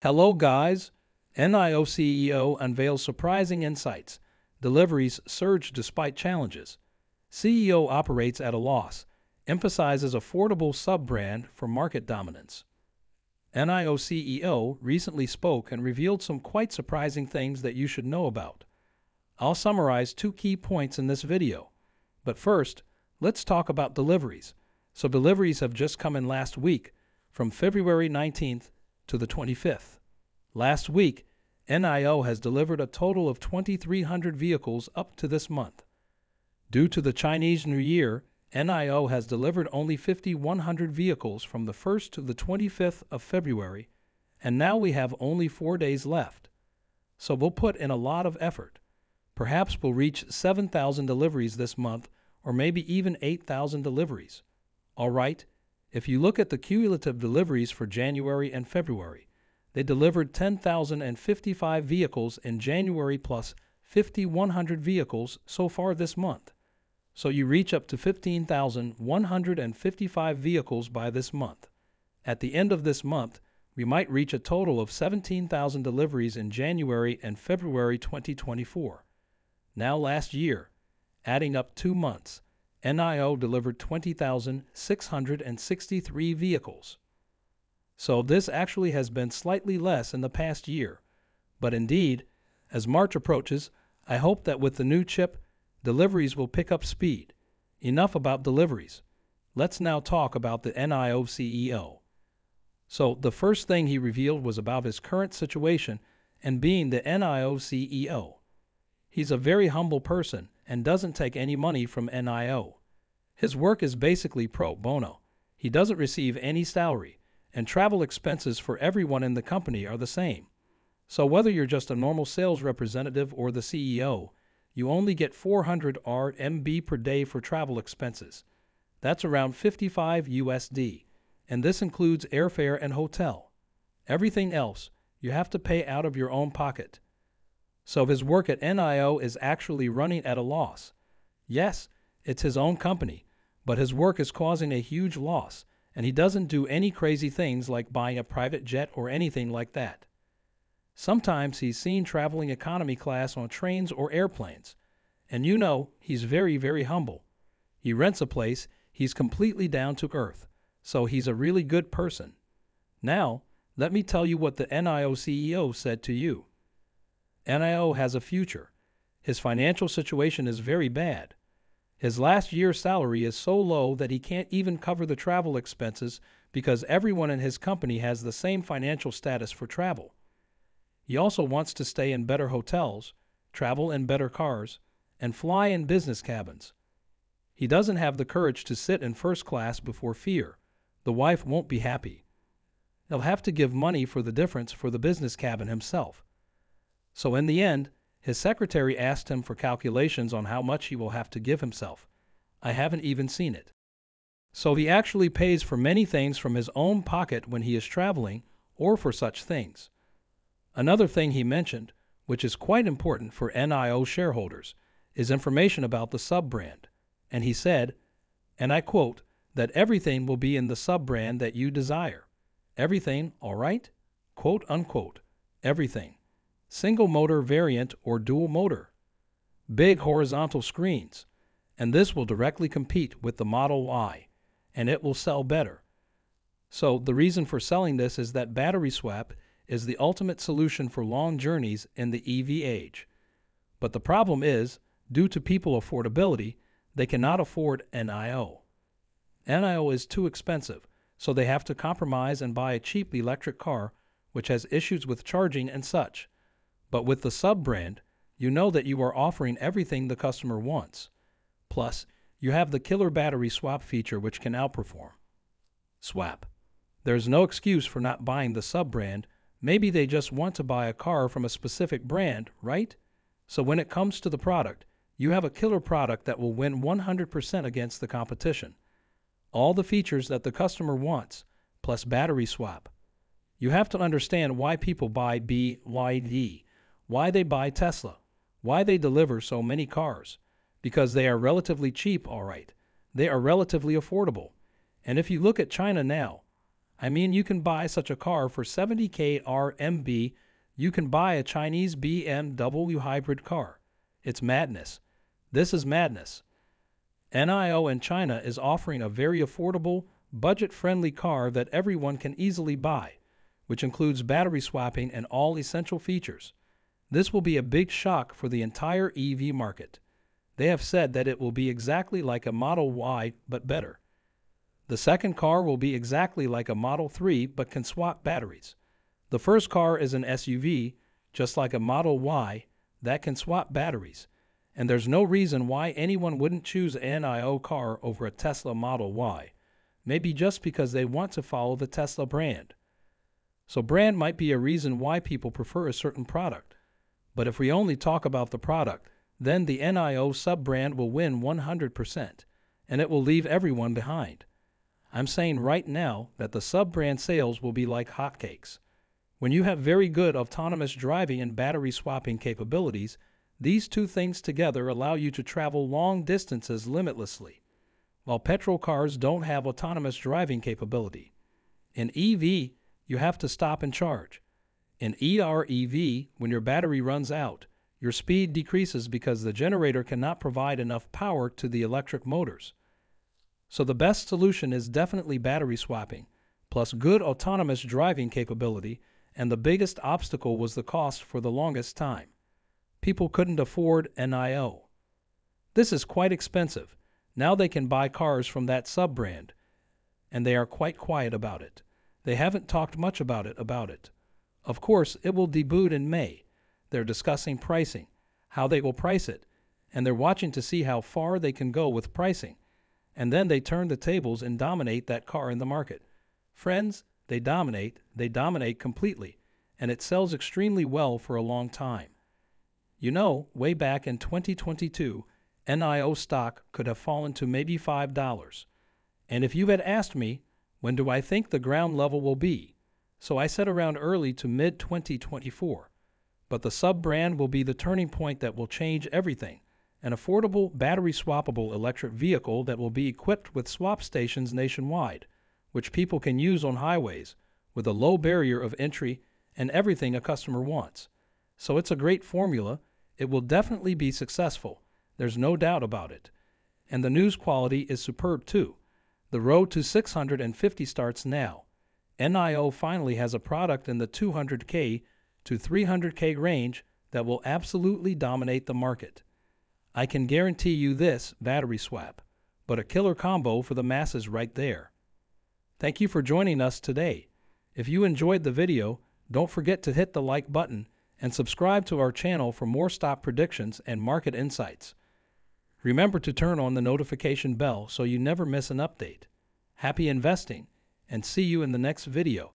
Hello guys, NIO CEO unveils surprising insights. Deliveries surge despite challenges. CEO operates at a loss, emphasizes affordable sub-brand for market dominance. NIO CEO recently spoke and revealed some quite surprising things that you should know about. I'll summarize 2 key points in this video. But first, let's talk about deliveries. So deliveries have just come in last week, from February 19th to the 25th. Last week, NIO has delivered a total of 2,300 vehicles up to this month. Due to the Chinese New Year, NIO has delivered only 5,100 vehicles from the 1st to the 25th of February, and now we have only 4 days left. So we'll put in a lot of effort. Perhaps we'll reach 7,000 deliveries this month, or maybe even 8,000 deliveries. All right, if you look at the cumulative deliveries for January and February, they delivered 10,055 vehicles in January plus 5,100 vehicles so far this month. So you reach up to 15,155 vehicles by this month. At the end of this month, we might reach a total of 17,000 deliveries in January and February 2024. Now last year, adding up 2 months, NIO delivered 20,663 vehicles. So this actually has been slightly less in the past year. But indeed, as March approaches, I hope that with the new chip, deliveries will pick up speed. Enough about deliveries. Let's now talk about the NIO CEO. So the first thing he revealed was about his current situation and being the NIO CEO. He's a very humble person and doesn't take any money from NIO. His work is basically pro bono. He doesn't receive any salary, and travel expenses for everyone in the company are the same. So whether you're just a normal sales representative or the CEO, you only get 400 RMB per day for travel expenses. That's around 55 USD, and this includes airfare and hotel. Everything else, you have to pay out of your own pocket. So his work at NIO is actually running at a loss. Yes, it's his own company, but his work is causing a huge loss, and he doesn't do any crazy things like buying a private jet or anything like that. Sometimes he's seen traveling economy class on trains or airplanes, and you know he's very, very humble. He rents a place, he's completely down to earth, so he's a really good person. Now, let me tell you what the NIO CEO said to you. NIO has a future. His financial situation is very bad. His last year's salary is so low that he can't even cover the travel expenses because everyone in his company has the same financial status for travel. He also wants to stay in better hotels, travel in better cars, and fly in business cabins. He doesn't have the courage to sit in first class before fear. The wife won't be happy. He'll have to give money for the difference for the business cabin himself. So in the end, his secretary asked him for calculations on how much he will have to give himself. I haven't even seen it. So he actually pays for many things from his own pocket when he is traveling or for such things. Another thing he mentioned, which is quite important for NIO shareholders, is information about the sub-brand. And he said, and I quote, that everything will be in the sub-brand that you desire. Everything, all right? Quote unquote, everything. Single motor variant or dual motor. Big horizontal screens. And this will directly compete with the Model Y, and it will sell better. So the reason for selling this is that battery swap is the ultimate solution for long journeys in the EV age. But the problem is, due to people affordability, they cannot afford NIO. NIO is too expensive, so they have to compromise and buy a cheap electric car, which has issues with charging and such. But with the sub-brand, you know that you are offering everything the customer wants. Plus, you have the killer battery swap feature which can outperform. Swap. There's no excuse for not buying the sub-brand. Maybe they just want to buy a car from a specific brand, right? So when it comes to the product, you have a killer product that will win 100% against the competition. All the features that the customer wants, plus battery swap. You have to understand why people buy BYD, why they buy Tesla, why they deliver so many cars. Because they are relatively cheap, all right. They are relatively affordable. And if you look at China now, I mean, you can buy such a car for 70K RMB. You can buy a Chinese BMW hybrid car. It's madness. This is madness. NIO in China is offering a very affordable, budget-friendly car that everyone can easily buy, which includes battery swapping and all essential features. This will be a big shock for the entire EV market. They have said that it will be exactly like a Model Y, but better. The second car will be exactly like a Model 3, but can swap batteries. The first car is an SUV, just like a Model Y, that can swap batteries. And there's no reason why anyone wouldn't choose an NIO car over a Tesla Model Y. Maybe just because they want to follow the Tesla brand. So brand might be a reason why people prefer a certain product. But if we only talk about the product, then the NIO sub-brand will win 100%, and it will leave everyone behind. I'm saying right now that the sub-brand sales will be like hotcakes. When you have very good autonomous driving and battery swapping capabilities, these two things together allow you to travel long distances limitlessly, while petrol cars don't have autonomous driving capability. In EV, you have to stop and charge. In EREV, when your battery runs out, your speed decreases because the generator cannot provide enough power to the electric motors. So the best solution is definitely battery swapping, plus good autonomous driving capability, and the biggest obstacle was the cost for the longest time. People couldn't afford NIO. This is quite expensive. Now they can buy cars from that sub-brand, and they are quite quiet about it. They haven't talked much about it. Of course, it will debut in May. They're discussing pricing, how they will price it, and they're watching to see how far they can go with pricing. And then they turn the tables and dominate that car in the market. Friends, they dominate completely, and it sells extremely well for a long time. You know, way back in 2022, NIO stock could have fallen to maybe $5. And if you had asked me, when do I think the ground level will be? So I said around early to mid-2024. But the sub-brand will be the turning point that will change everything. An affordable, battery-swappable electric vehicle that will be equipped with swap stations nationwide, which people can use on highways, with a low barrier of entry and everything a customer wants. So it's a great formula. It will definitely be successful. There's no doubt about it. And the news quality is superb too. The road to 650 starts now. NIO finally has a product in the 200K to 300K range that will absolutely dominate the market. I can guarantee you this battery swap, but a killer combo for the masses right there. Thank you for joining us today. If you enjoyed the video, don't forget to hit the like button and subscribe to our channel for more stock predictions and market insights. Remember to turn on the notification bell so you never miss an update. Happy investing, and see you in the next video.